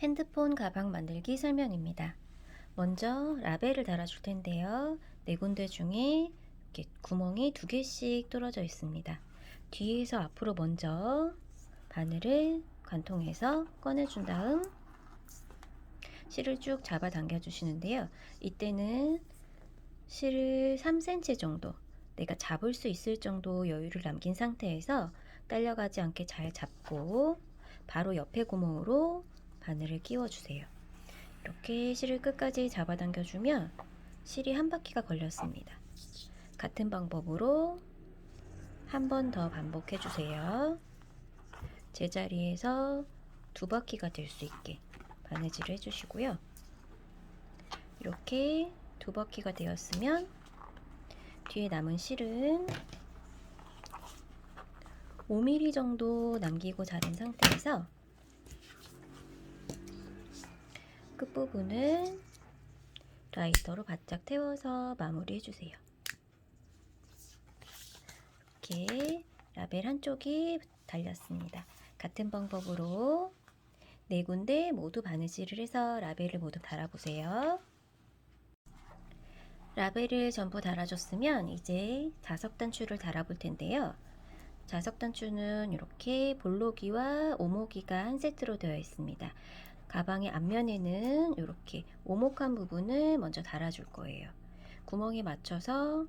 핸드폰 가방 만들기 설명입니다. 먼저 라벨을 달아줄 텐데요. 네 군데 중에 이렇게 구멍이 두 개씩 뚫어져 있습니다. 뒤에서 앞으로 먼저 바늘을 관통해서 꺼내준 다음 실을 쭉 잡아 당겨 주시는데요. 이때는 실을 3cm 정도 내가 잡을 수 있을 정도 여유를 남긴 상태에서 딸려가지 않게 잘 잡고 바로 옆에 구멍으로 바늘을 끼워 주세요. 이렇게 실을 끝까지 잡아당겨 주면 실이 한 바퀴가 걸렸습니다. 같은 방법으로 한 번 더 반복해 주세요. 제자리에서 두 바퀴가 될 수 있게 바느질을 해주시고요. 이렇게 두 바퀴가 되었으면 뒤에 남은 실은 5mm 정도 남기고 자른 상태에서 끝부분을 라이터로 바짝 태워서 마무리 해주세요. 이렇게 라벨 한쪽이 달렸습니다. 같은 방법으로 네 군데 모두 바느질을 해서 라벨을 모두 달아보세요. 라벨을 전부 달아줬으면 이제 자석 단추를 달아볼 텐데요. 자석 단추는 이렇게 볼록이와 오목이가 한 세트로 되어 있습니다. 가방의 앞면에는 이렇게 오목한 부분을 먼저 달아줄 거예요. 구멍에 맞춰서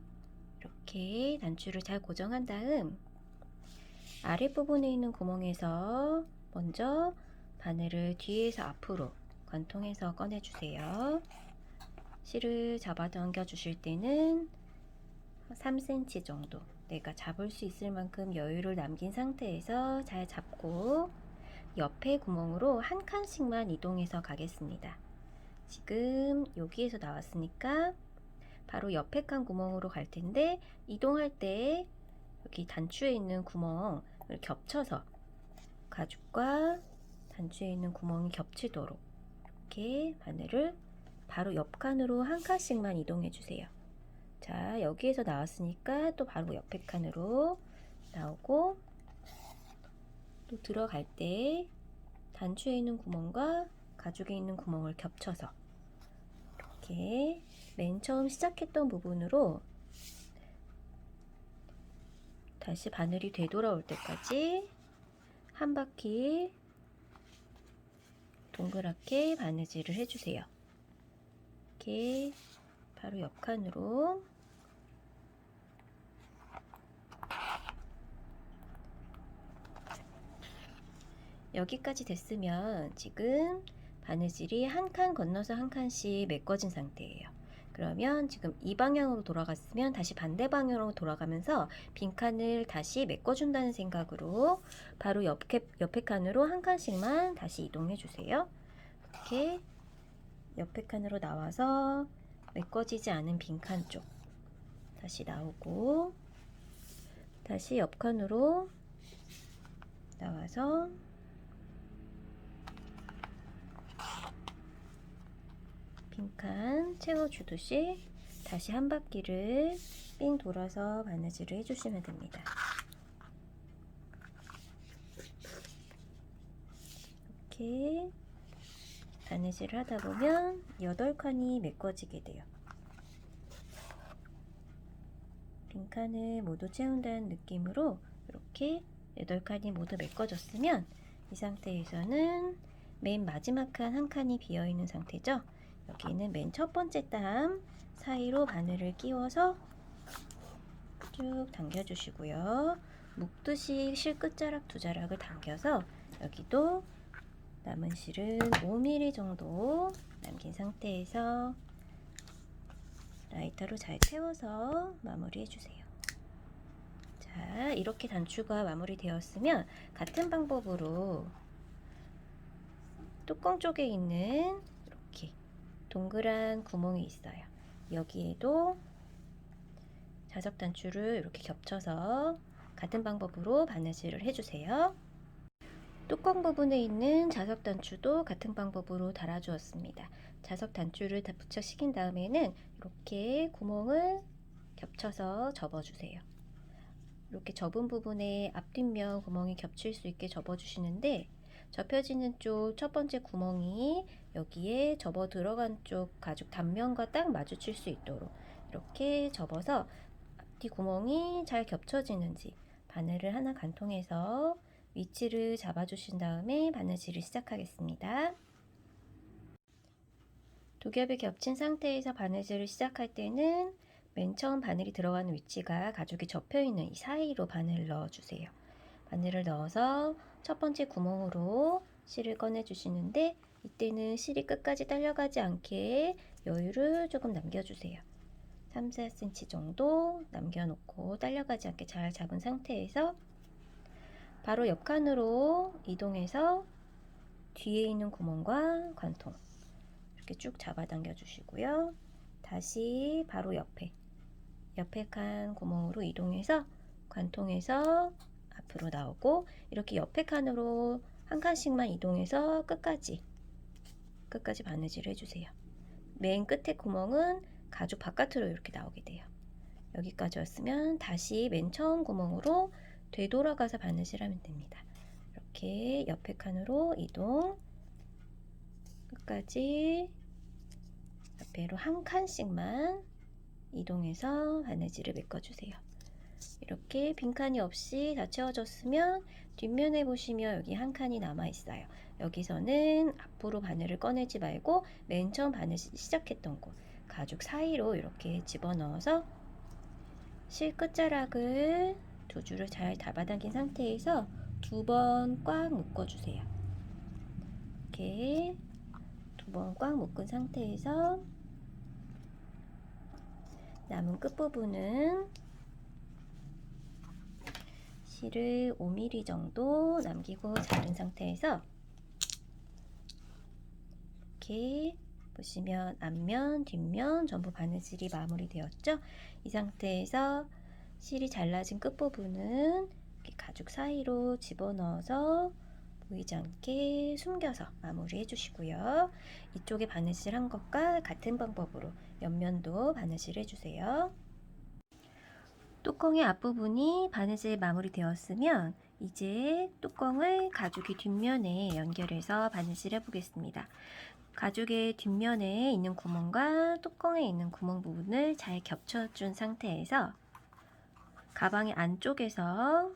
이렇게 단추를 잘 고정한 다음 아랫부분에 있는 구멍에서 먼저 바늘을 뒤에서 앞으로 관통해서 꺼내주세요. 실을 잡아 당겨 주실 때는 3cm 정도 내가 잡을 수 있을 만큼 여유를 남긴 상태에서 잘 잡고 옆에 구멍으로 한 칸씩만 이동해서 가겠습니다. 지금 여기에서 나왔으니까 바로 옆에 칸 구멍으로 갈 텐데 이동할 때 여기 단추에 있는 구멍을 겹쳐서 가죽과 단추에 있는 구멍이 겹치도록 이렇게 바늘을 바로 옆 칸으로 한 칸씩만 이동해 주세요. 자, 여기에서 나왔으니까 또 바로 옆에 칸으로 나오고 또 들어갈 때 단추에 있는 구멍과 가죽에 있는 구멍을 겹쳐서 이렇게 맨 처음 시작했던 부분으로 다시 바늘이 되돌아올 때까지 한 바퀴 동그랗게 바느질을 해주세요. 이렇게 바로 옆 칸으로 여기까지 됐으면 지금 바느질이 한 칸 건너서 한 칸씩 메꿔진 상태예요. 그러면 지금 이 방향으로 돌아갔으면 다시 반대 방향으로 돌아가면서 빈칸을 다시 메꿔준다는 생각으로 바로 옆에 칸으로 한 칸씩만 다시 이동해 주세요. 이렇게 옆에 칸으로 나와서 메꿔지지 않은 빈칸 쪽 다시 나오고 다시 옆 칸으로 나와서 빈칸 채워주듯이 다시 한 바퀴를 삥 돌아서 바느질을 해주시면 됩니다. 이렇게 바느질을 하다 보면 8칸이 메꿔지게 돼요. 빈칸을 모두 채운다는 느낌으로 이렇게 8칸이 모두 메꿔졌으면 이 상태에서는 맨 마지막 칸 한 칸이 비어있는 상태죠. 여기는 맨 첫 번째 땀 사이로 바늘을 끼워서 쭉 당겨주시고요. 묶듯이 실 끝자락 두 자락을 당겨서 여기도 남은 실은 5mm 정도 남긴 상태에서 라이터로 잘 태워서 마무리 해주세요. 자, 이렇게 단추가 마무리 되었으면 같은 방법으로 뚜껑 쪽에 있는 이렇게 동그란 구멍이 있어요. 여기에도 자석 단추를 이렇게 겹쳐서 같은 방법으로 바느질을 해주세요. 뚜껑 부분에 있는 자석 단추도 같은 방법으로 달아주었습니다. 자석 단추를 다 부착시킨 다음에는 이렇게 구멍을 겹쳐서 접어주세요. 이렇게 접은 부분에 앞뒷면 구멍이 겹칠 수 있게 접어주시는데 접혀지는 쪽 첫 번째 구멍이 여기에 접어 들어간 쪽 가죽 단면과 딱 마주칠 수 있도록 이렇게 접어서 앞뒤 구멍이 잘 겹쳐지는지 바늘을 하나 관통해서 위치를 잡아주신 다음에 바느질을 시작하겠습니다. 두 겹이 겹친 상태에서 바느질을 시작할 때는 맨 처음 바늘이 들어가는 위치가 가죽이 접혀있는 이 사이로 바늘을 넣어주세요. 바늘을 넣어서 첫 번째 구멍으로 실을 꺼내주시는데 이때는 실이 끝까지 딸려가지 않게 여유를 조금 남겨주세요. 3, 4cm 정도 남겨놓고 딸려가지 않게 잘 잡은 상태에서 바로 옆칸으로 이동해서 뒤에 있는 구멍과 관통 이렇게 쭉 잡아당겨 주시고요. 다시 바로 옆에 칸 구멍으로 이동해서 관통해서 앞으로 나오고 이렇게 옆에 칸으로 한 칸씩만 이동해서 끝까지 바느질을 해주세요. 맨 끝에 구멍은 가죽 바깥으로 이렇게 나오게 돼요. 여기까지 왔으면 다시 맨 처음 구멍으로 되돌아가서 바느질하면 됩니다. 이렇게 옆에 칸으로 이동 끝까지 앞에로 한 칸씩만 이동해서 바느질을 메꿔주세요. 이렇게 빈칸이 없이 다 채워졌으면 뒷면에 보시면 여기 한 칸이 남아 있어요. 여기서는 앞으로 바늘을 꺼내지 말고 맨 처음 바느질 시작했던 곳 가죽 사이로 이렇게 집어넣어서 실 끝자락을 두 줄을 잘 잡아당긴 상태에서 두 번 꽉 묶어주세요. 이렇게 두 번 꽉 묶은 상태에서 남은 끝부분은 실을 5mm 정도 남기고 자른 상태에서 이렇게 보시면 앞면, 뒷면 전부 바느질이 마무리되었죠? 이 상태에서 실이 잘라진 끝부분은 이렇게 가죽 사이로 집어넣어서 보이지 않게 숨겨서 마무리해 주시고요. 이쪽에 바느질 한 것과 같은 방법으로 옆면도 바느질 해주세요. 뚜껑의 앞부분이 바느질 마무리되었으면 이제 뚜껑을 가죽의 뒷면에 연결해서 바느질 해보겠습니다. 가죽의 뒷면에 있는 구멍과 뚜껑에 있는 구멍 부분을 잘 겹쳐준 상태에서 가방의 안쪽에서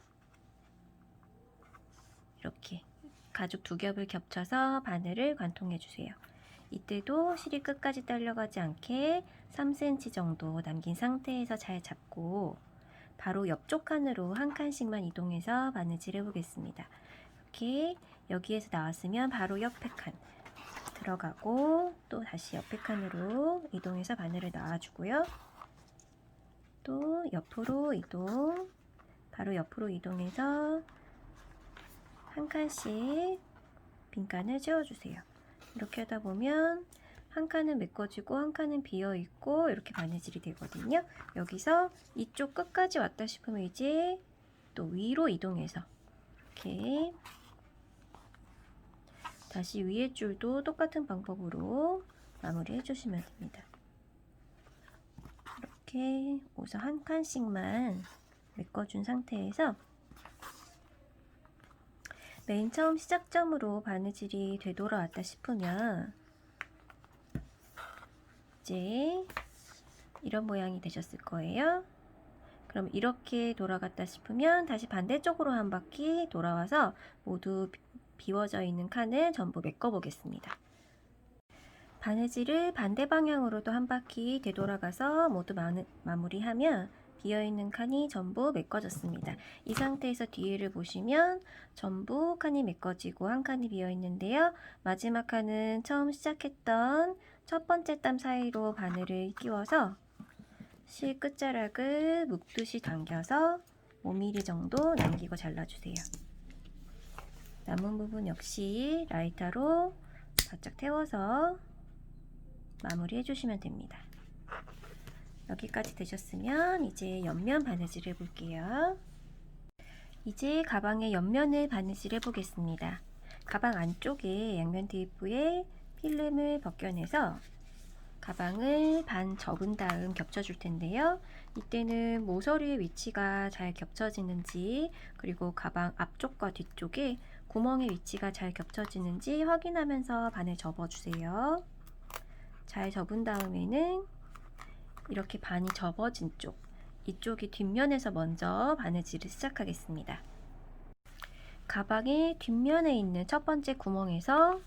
이렇게 가죽 두 겹을 겹쳐서 바늘을 관통해 주세요. 이때도 실이 끝까지 딸려가지 않게 3cm 정도 남긴 상태에서 잘 잡고 바로 옆쪽 칸으로 한 칸씩만 이동해서 바느질 해보겠습니다. 이렇게 여기에서 나왔으면 바로 옆에 칸 들어가고 또 다시 옆에 칸으로 이동해서 바늘을 놔주고요. 또 옆으로 이동, 바로 옆으로 이동해서 한 칸씩 빈칸을 채워주세요. 이렇게 하다 보면 한 칸은 메꿔지고 한 칸은 비어있고 이렇게 바느질이 되거든요. 여기서 이쪽 끝까지 왔다 싶으면 이제 또 위로 이동해서 이렇게 다시 위에 줄도 똑같은 방법으로 마무리 해주시면 됩니다. 이렇게 우선 한 칸씩만 메꿔준 상태에서 맨 처음 시작점으로 바느질이 되돌아왔다 싶으면 이제 이런 모양이 되셨을 거예요. 그럼 이렇게 돌아갔다 싶으면 다시 반대쪽으로 한 바퀴 돌아와서 모두 비워져 있는 칸을 전부 메꿔 보겠습니다. 바느질을 반대 방향으로도 한 바퀴 되돌아가서 모두 마무리하면 비어있는 칸이 전부 메꿔졌습니다. 이 상태에서 뒤를 보시면 전부 칸이 메꿔지고 한 칸이 비어있는데요. 마지막 칸은 처음 시작했던 첫 번째 땀 사이로 바늘을 끼워서 실 끝자락을 묶듯이 당겨서 5mm 정도 남기고 잘라주세요. 남은 부분 역시 라이터로 바짝 태워서 마무리 해주시면 됩니다. 여기까지 되셨으면 이제 옆면 바느질 해볼게요. 이제 가방의 옆면을 바느질 해보겠습니다. 가방 안쪽에 양면 테이프에 필름을 벗겨내서 가방을 반 접은 다음 겹쳐줄 텐데요. 이때는 모서리의 위치가 잘 겹쳐지는지, 그리고 가방 앞쪽과 뒤쪽에 구멍의 위치가 잘 겹쳐지는지 확인하면서 반을 접어주세요. 잘 접은 다음에는 이렇게 반이 접어진 쪽, 이쪽이 뒷면에서 먼저 바느질을 시작하겠습니다. 가방의 뒷면에 있는 첫 번째 구멍에서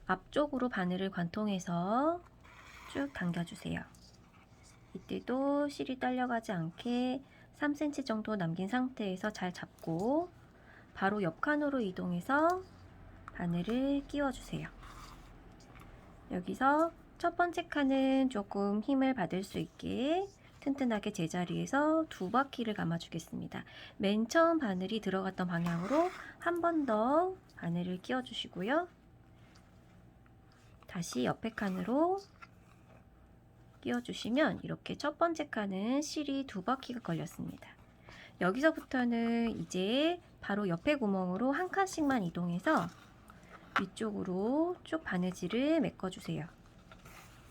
앞쪽으로 바늘을 관통해서 쭉 당겨주세요. 이때도 실이 딸려가지 않게 3cm 정도 남긴 상태에서 잘 잡고 바로 옆 칸으로 이동해서 바늘을 끼워주세요. 여기서 첫 번째 칸은 조금 힘을 받을 수 있게 튼튼하게 제자리에서 2바퀴를 감아주겠습니다. 맨 처음 바늘이 들어갔던 방향으로 한 번 더 바늘을 끼워주시고요. 다시 옆에 칸으로 끼워주시면 이렇게 첫 번째 칸은 실이 2바퀴가 걸렸습니다. 여기서부터는 이제 바로 옆에 구멍으로 한 칸씩만 이동해서 위쪽으로 쭉 바느질을 메꿔주세요.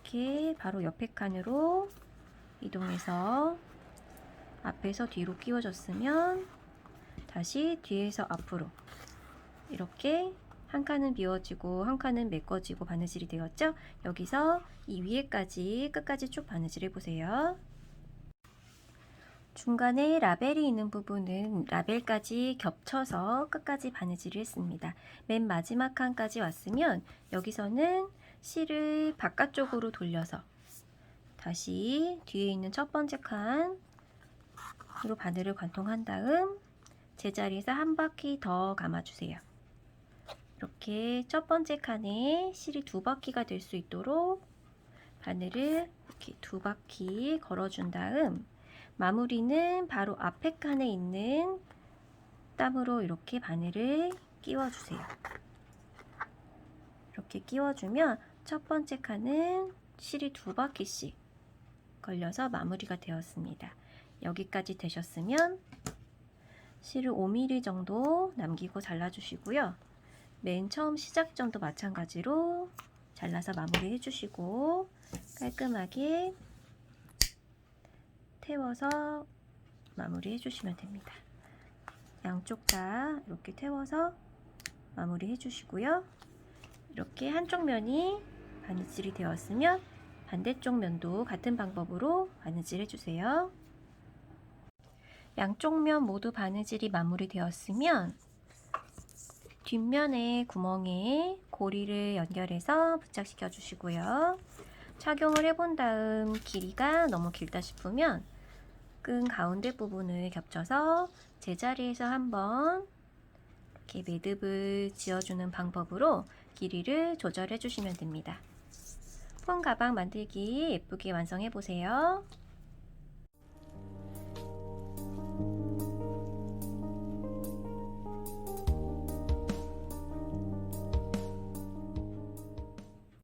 이렇게 바로 옆에 칸으로 이동해서 앞에서 뒤로 끼워줬으면 다시 뒤에서 앞으로 이렇게 한 칸은 비워지고 한 칸은 메꿔지고 바느질이 되었죠? 여기서 이 위에까지 끝까지 쭉 바느질 해보세요. 중간에 라벨이 있는 부분은 라벨까지 겹쳐서 끝까지 바느질을 했습니다. 맨 마지막 칸까지 왔으면 여기서는 실을 바깥쪽으로 돌려서 다시 뒤에 있는 첫 번째 칸으로 바늘을 관통한 다음 제자리에서 한 바퀴 더 감아주세요. 이렇게 첫 번째 칸에 실이 2바퀴가 될 수 있도록 바늘을 이렇게 2바퀴 걸어준 다음 마무리는 바로 앞에 칸에 있는 땀으로 이렇게 바늘을 끼워주세요. 이렇게 끼워주면 첫 번째 칸은 실이 2바퀴씩 걸려서 마무리가 되었습니다. 여기까지 되셨으면 실을 5mm 정도 남기고 잘라주시고요. 맨 처음 시작점도 마찬가지로 잘라서 마무리 해주시고 깔끔하게 태워서 마무리 해주시면 됩니다. 양쪽 다 이렇게 태워서 마무리 해주시고요. 이렇게 한쪽 면이 바느질이 되었으면 반대쪽 면도 같은 방법으로 바느질 해주세요. 양쪽 면 모두 바느질이 마무리되었으면 뒷면의 구멍에 고리를 연결해서 부착시켜 주시고요. 착용을 해본 다음 길이가 너무 길다 싶으면 끈 가운데 부분을 겹쳐서 제자리에서 한번 이렇게 매듭을 지어주는 방법으로 길이를 조절해 주시면 됩니다. 폰 가방 만들기 예쁘게 완성해 보세요.